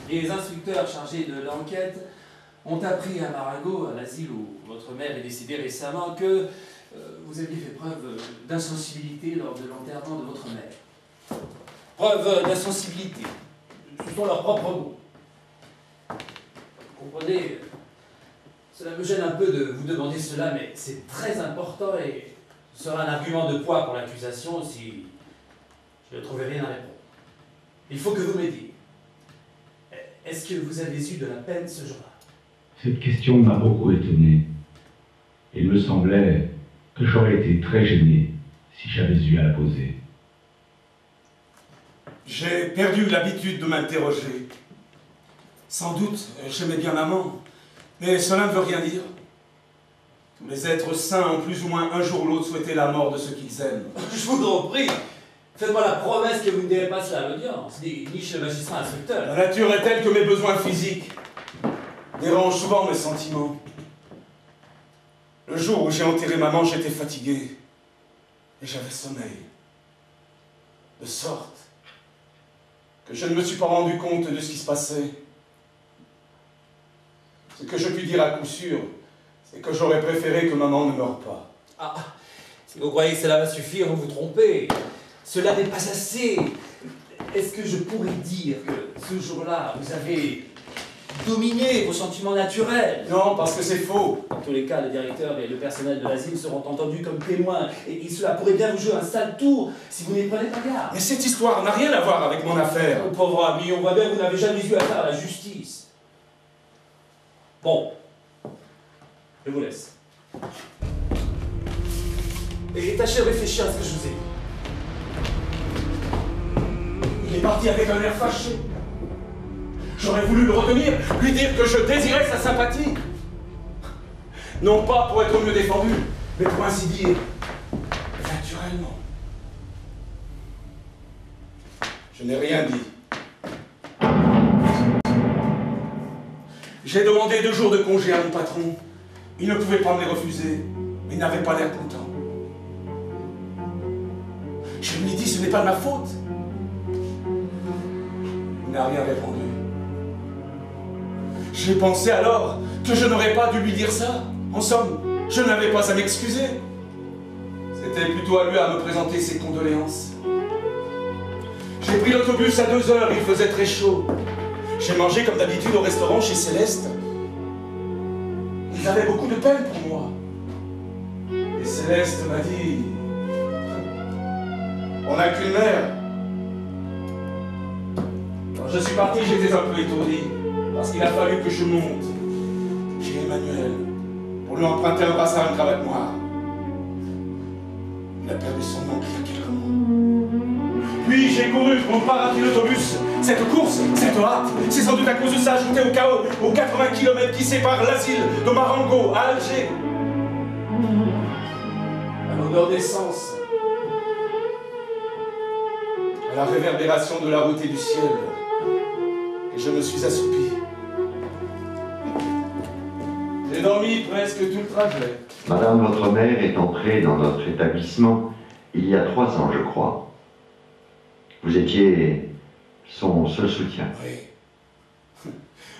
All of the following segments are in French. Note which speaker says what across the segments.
Speaker 1: Les instructeurs chargés de l'enquête ont appris à Maragot, à l'asile où votre mère est décédée récemment, que vous aviez fait preuve d'insensibilité lors de l'enterrement de votre mère. Preuve d'insensibilité. Ce sont leurs propres mots. Vous comprenez, cela me gêne un peu de vous demander cela, mais c'est très important et ce sera un argument de poids pour l'accusation si je ne trouvais rien à répondre. Il faut que vous m'aidiez. Est-ce que vous avez eu de la peine ce jour-là?
Speaker 2: Cette question m'a beaucoup étonné. Il me semblait que j'aurais été très gêné si j'avais eu à la poser.
Speaker 3: J'ai perdu l'habitude de m'interroger. Sans doute, j'aimais bien maman, mais cela ne veut rien dire. Tous les êtres sains ont plus ou moins un jour ou l'autre souhaité la mort de ceux qu'ils aiment.
Speaker 1: Je vous en prie, faites-moi la promesse que vous ne direz pas cela à l'audience, ni chez le magistrat instructeur.
Speaker 3: La nature est telle que mes besoins physiques dérangent souvent mes sentiments. Le jour où j'ai enterré maman, j'étais fatigué et j'avais sommeil. De sorte que je ne me suis pas rendu compte de ce qui se passait. Ce que je puis dire à coup sûr, c'est que j'aurais préféré que maman ne meure pas.
Speaker 1: Ah, si vous croyez que cela va suffire, vous vous trompez. Cela n'est pas assez. Est-ce que je pourrais dire que ce jour-là, vous avez dominé vos sentiments naturels?
Speaker 3: Non, parce que c'est faux.
Speaker 1: Dans tous les cas, le directeur et le personnel de l'asile seront entendus comme témoins, et cela pourrait bien vous jouer un sale tour si vous n'y prenez pas garde.
Speaker 3: Mais cette histoire n'a rien à voir avec mon affaire.
Speaker 1: Mon pauvre ami, on voit bien que vous n'avez jamais eu affaire à la justice. Bon, je vous laisse. Et tâchez de réfléchir à ce que je vous ai dit.
Speaker 3: Il est parti avec un air fâché. J'aurais voulu le retenir, lui dire que je désirais sa sympathie. Non pas pour être mieux défendu, mais pour ainsi dire, naturellement. Je n'ai rien dit. J'ai demandé 2 jours de congé à mon patron. Il ne pouvait pas me les refuser, mais il n'avait pas l'air content. Je lui ai dit, ce n'est pas de ma faute. Il n'a rien répondu. J'ai pensé alors que je n'aurais pas dû lui dire ça. En somme, je n'avais pas à m'excuser. C'était plutôt à lui à me présenter ses condoléances. J'ai pris l'autobus à 2 heures, il faisait très chaud. J'ai mangé comme d'habitude au restaurant chez Céleste. Ils avaient beaucoup de peine pour moi. Et Céleste m'a dit... On n'a qu'une mère. Quand je suis parti, j'étais un peu étourdi. Parce qu'il a fallu que je monte chez Emmanuel pour lui emprunter un brassard et une cravate noire. Il a perdu son oncle il y a quelques mois. Puis j'ai couru pour pas rater l'autobus. Cette course, cette hâte, c'est sans doute à cause de ça ajouté au chaos, aux 80 km qui séparent l'asile de Marengo à Alger. À l'odeur d'essence, à la réverbération de la route et du ciel, et je me suis assoupi. J'ai dormi presque tout le trajet.
Speaker 4: Madame, votre mère est entrée dans notre établissement il y a 3 ans, je crois. Vous étiez son seul soutien.
Speaker 3: Oui.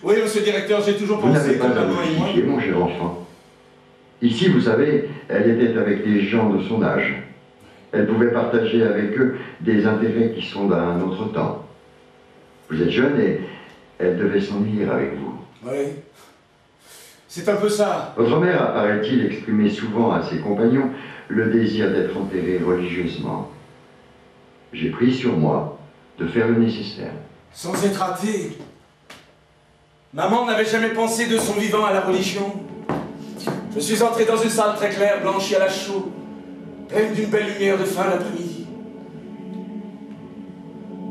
Speaker 3: Oui, monsieur le directeur, j'ai toujours
Speaker 4: Vous
Speaker 3: pensé
Speaker 4: n'avez
Speaker 3: que
Speaker 4: pas à
Speaker 3: maman
Speaker 4: vous
Speaker 3: et moi...
Speaker 4: justifier, mon cher enfant. Ici, vous savez, elle était avec des gens de son âge. Elle pouvait partager avec eux des intérêts qui sont d'un autre temps. Vous êtes jeune et elle devait s'ennuyer avec vous.
Speaker 3: Oui. C'est un peu ça.
Speaker 4: Votre mère a, paraît-il, exprimé souvent à ses compagnons le désir d'être enterrée religieusement. J'ai pris sur moi de faire le nécessaire.
Speaker 3: Sans être athée. Maman n'avait jamais pensé de son vivant à la religion. Je suis entré dans une salle très claire, blanchie à la chaux, pleine d'une belle lumière de fin d'après-midi.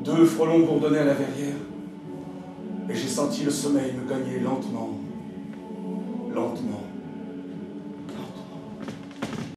Speaker 3: 2 frelons bourdonnaient à la verrière, et j'ai senti le sommeil me gagner lentement.